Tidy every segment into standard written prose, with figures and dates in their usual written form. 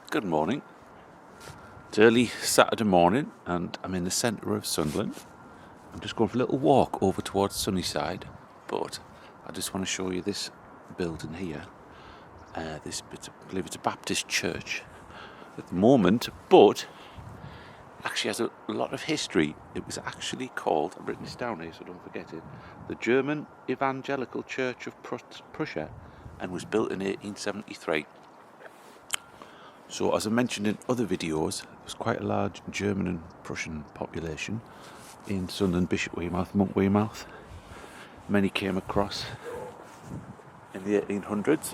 Good morning. It's early Saturday morning and I'm in the centre of Sunderland. I'm just going for a little walk over towards Sunniside, but I just want to show you this building here. I believe it's a Baptist church at the moment, but it actually has a lot of history. It was actually called, I've written this down here so don't forget it, the German Evangelical Church of Prussia, and was built in 1873. So, as I mentioned in other videos, there's quite a large German and Prussian population in Sunderland, Bishop Weymouth, Monk Weymouth. Many came across in the 1800s.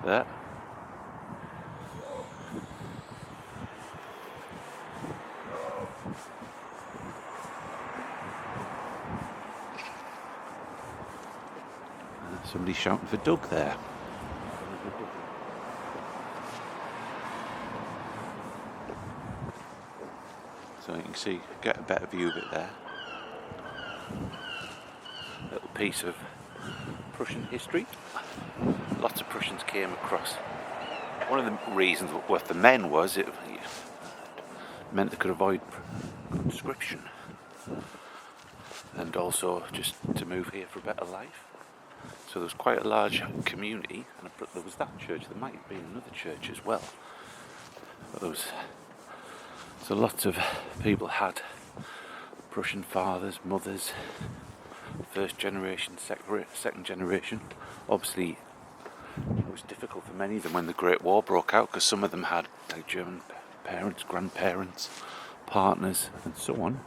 There. Somebody's shouting for Doug there. So you can see, get a better view of it there. A little piece of Prussian history. Lots of Prussians came across. One of the reasons with the men was it meant they could avoid conscription, and also just to move here for a better life. So there was quite a large community, and there was that church. There might have been another church as well. But so lots of people had Prussian fathers, mothers, first generation, second generation. Obviously, it was difficult for many of them when the Great War broke out, because some of them had German parents, grandparents, partners, and so on.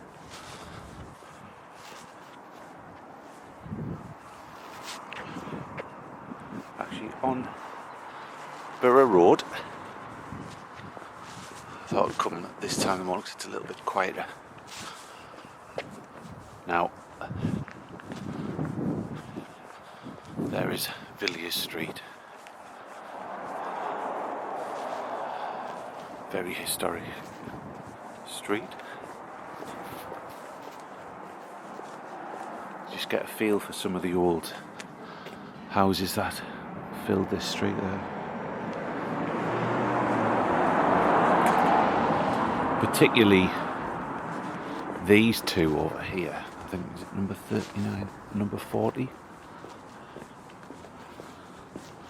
Actually, on Borough Road, I thought I'd come this time of the morning because it's a little bit quieter. Now, there is Villiers Street. Very historic street. Just get a feel for some of the old houses that filled this street there. Particularly these two over here. I think is it number 39, number 40.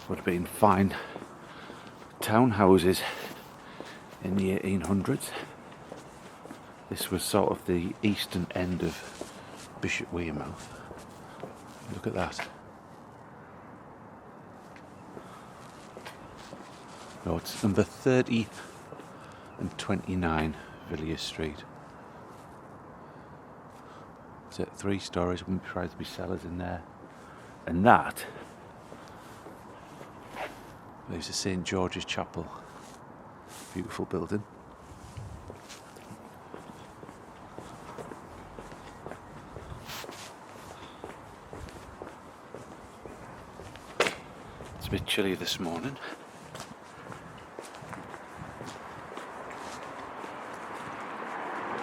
Would have been fine townhouses in the 1800s. This was sort of the eastern end of Bishop Weymouth. Look at that. No, it's number 30 and 29 Villiers Street. It's at 3 stories, wouldn't be surprised to be cellars in there. And that is the St. George's Chapel. Beautiful building. It's a bit chilly this morning.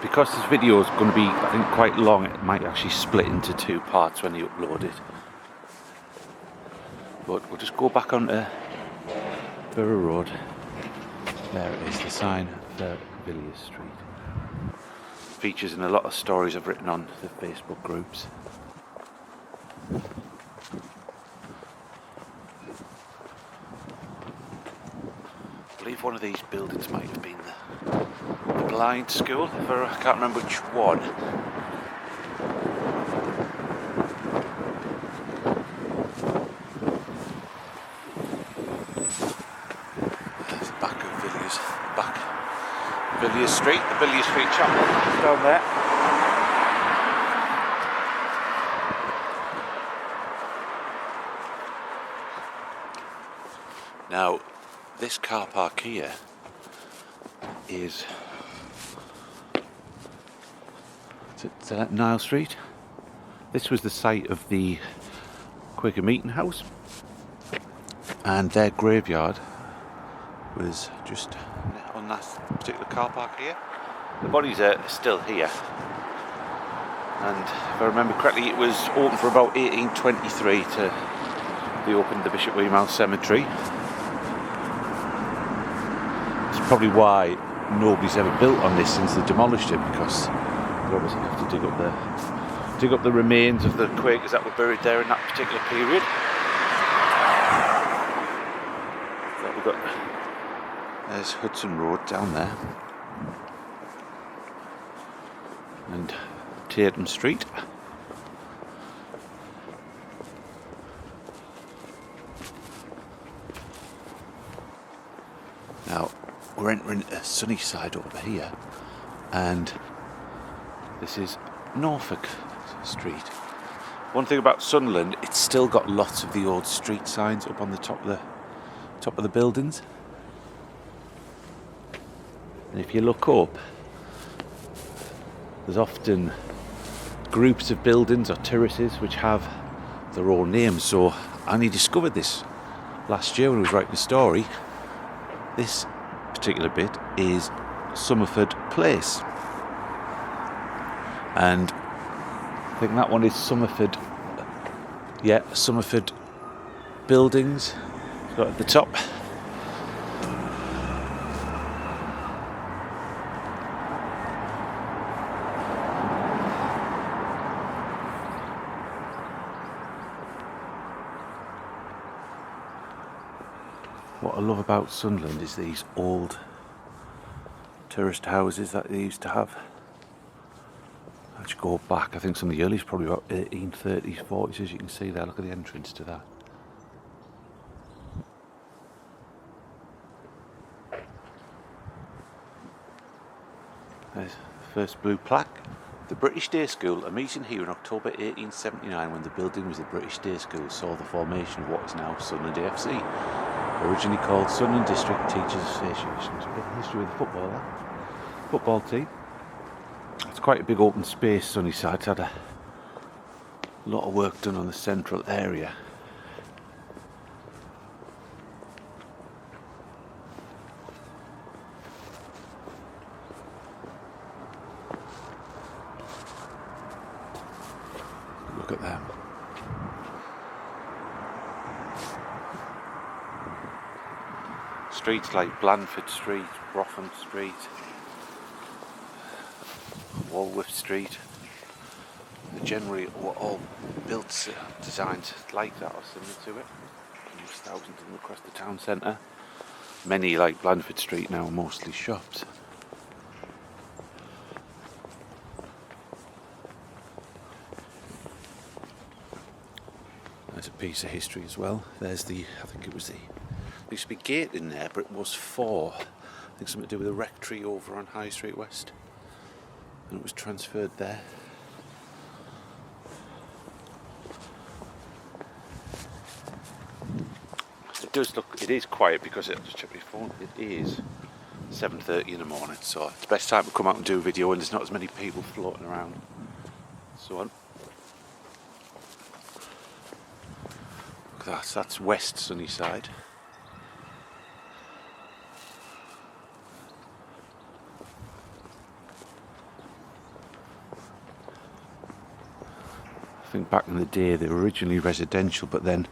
Because this video is going to be, I think, quite long, it might actually split into 2 parts when you upload it. But we'll just go back onto Borough Road. There it is, the sign for Villiers Street. Features in a lot of stories I've written on the Facebook groups. I believe one of these buildings might have been the blind school, I can't remember which one. There's the back of Villiers Street, the Villiers Street Chapel down there. Now, this car park here is Nile Street. This was the site of the Quaker Meeting House, and their graveyard was just on that particular car park here. The bodies are still here, and if I remember correctly, it was open for about 1823 to they opened the Bishop Weymouth Cemetery. probably why nobody's ever built on this since they demolished it, because they obviously have to dig up the remains of the Quakers that were buried there in that particular period. So we've got, there's Hudson Road down there, and Tatum Street. Now we're entering Sunniside over here, and this is Norfolk Street. One thing about Sunderland, it's still got lots of the old street signs up on the top of the buildings. And if you look up, there's often groups of buildings or terraces which have their own names. So I only discovered this last year when I was writing the story. This particular bit is Somerford Place, and I think that one is Somerford. Yeah, Somerford Buildings. It's got at the top. What I love about Sunderland is these old tourist houses that they used to have. Let's go back, I think some of the earliest probably about 1830s, 40s, as you can see there. Look at the entrance to that. There's the first blue plaque. The British Day School, a meeting here in October 1879 when the building was the British Day School, saw the formation of what is now Sunderland AFC. Originally called Sunderland District Teachers Association. So a bit of history with the football team. It's quite a big open space, Sunnyside. It's had a lot of work done on the central area. Look at them. Streets like Blandford Street, Brotham Street, Walworth Street, they're generally all built, designed like that or similar to it. There's thousands of them across the town centre. Many, like Blandford Street now, are mostly shops. There's a piece of history as well. There's the, I think it was the, there used to be a gate in there, but it was for, I think something to do with the rectory over on High Street West. And it was transferred there. It does look, it is quiet because I'll just check my phone. It is 7:30 in the morning, so it's the best time to come out and do a video when there's not as many people floating around. So on. Look at that, that's West Sunniside. I think back in the day they were originally residential, but then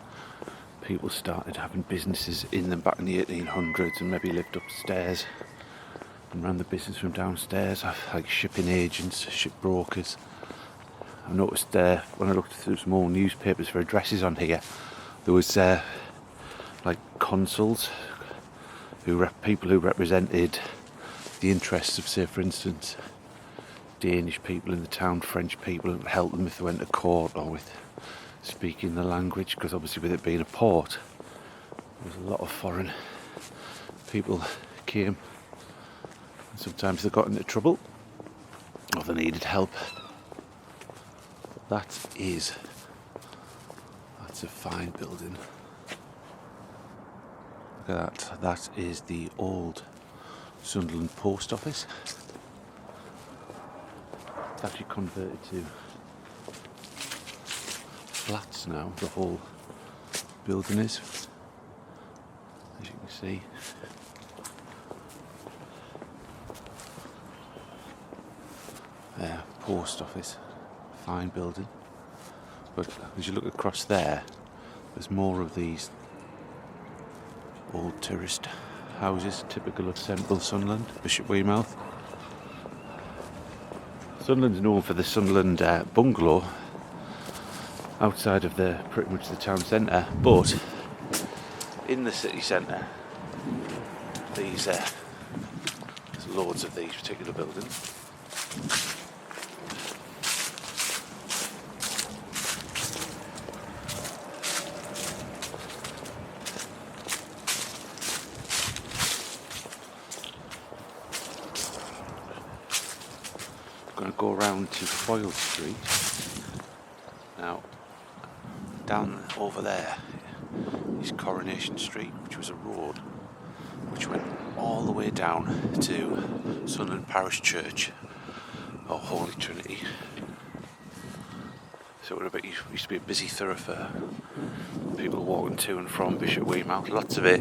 people started having businesses in them back in the 1800s and maybe lived upstairs and ran the business from downstairs, like shipping agents, ship brokers. I noticed when I looked through some old newspapers for addresses on here, there was like consuls, people who represented the interests of, say for instance, Danish people in the town, French people, and help them if they went to court or with speaking the language, because obviously with it being a port, there was a lot of foreign people came. And sometimes they got into trouble or they needed help. That's a fine building. Look at that. That is the old Sunderland post office. It's actually converted to flats now, the whole building is, as you can see. Post office, fine building. But as you look across there, there's more of these old tourist houses typical of central Sunderland, Bishop Weymouth. Sunderland's known for the Sunderland bungalow outside of pretty much the town centre, but in the city centre there's loads of these particular buildings. I'm going to go around to Foyle Street. Now, down over there is Coronation Street, which was a road which went all the way down to Sunderland Parish Church, or Holy Trinity. So it used to be a busy thoroughfare. People walking to and from Bishop Weymouth. Lots of it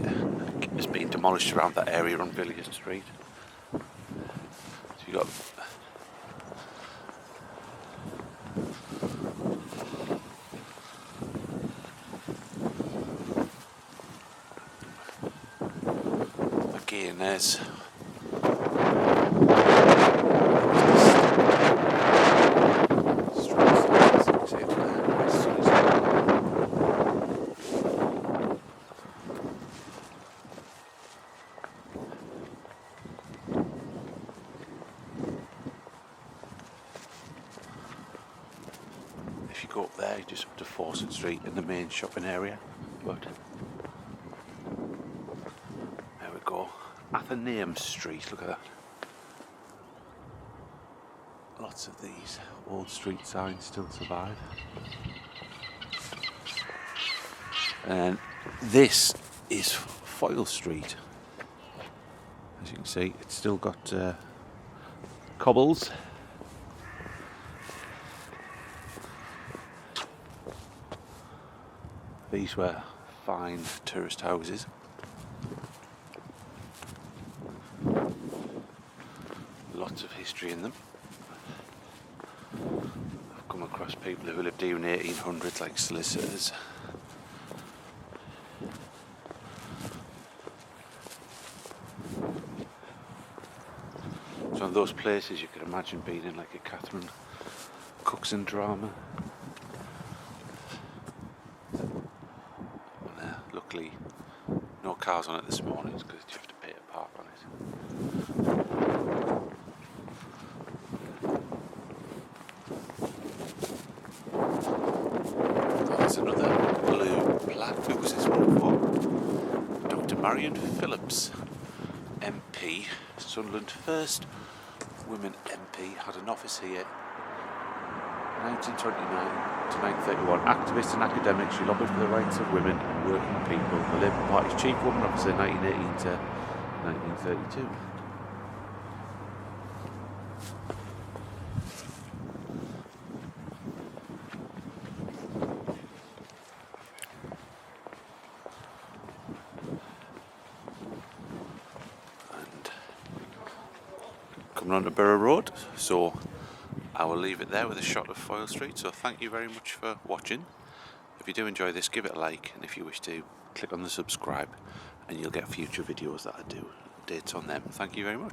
has been demolished around that area on Villiers Street. So you got again, there's if you go up there, you just up to Fawcett Street in the main shopping area. But there we go. Athenaeum Street, look at that. Lots of these old street signs still survive. And this is Foyle Street. As you can see, it's still got cobbles. These were fine tourist houses. Lots of history in them. I've come across people who lived here in the 1800s, like solicitors. It's one of those places you could imagine being in, like a Catherine Cookson drama. Luckily, no cars on it this morning because you have to pay a park on it. There's another blue plaque. Who was this one for? Dr. Marion Phillips, MP, Sunderland first women MP, had an office here 1929 to 1931. Activist and academic, she lobbied for the rights of women and working people. The Labour Party's chief woman officer 1918 to 1932. And coming on to Borough Road, so I will leave it there with a shot of Foyle Street. So thank you very much for watching. If you do enjoy this, give it a like, and if you wish to, click on the subscribe and you'll get future videos that I do, updates on them. Thank you very much.